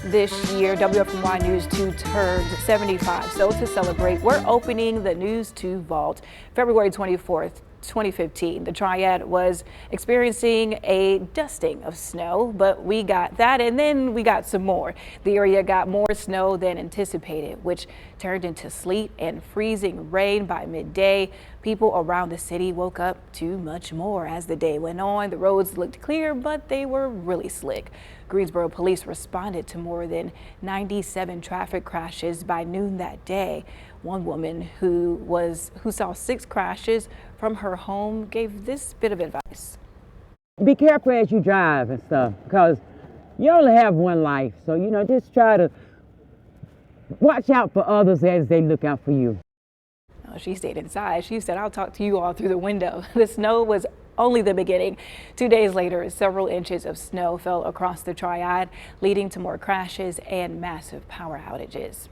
This year, WFMY News 2 turned 75. So to celebrate, we're opening the News 2 vault February 24th. 2015. The Triad was experiencing a dusting of snow, but we got that and then we got some more. The area got more snow than anticipated, which turned into sleet and freezing rain by midday. People around the city woke up to much more as the day went on. The roads looked clear, but they were really slick. Greensboro police responded to more than 97 traffic crashes by noon that day. One woman who saw 6 crashes from her home gave this bit of advice. Be careful as you drive and stuff, because you only have one life. So, just try to watch out for others as they look out for you. She stayed inside. She said, "I'll talk to you all through the window." The snow was only the beginning. 2 days later, several inches of snow fell across the Triad, leading to more crashes and massive power outages.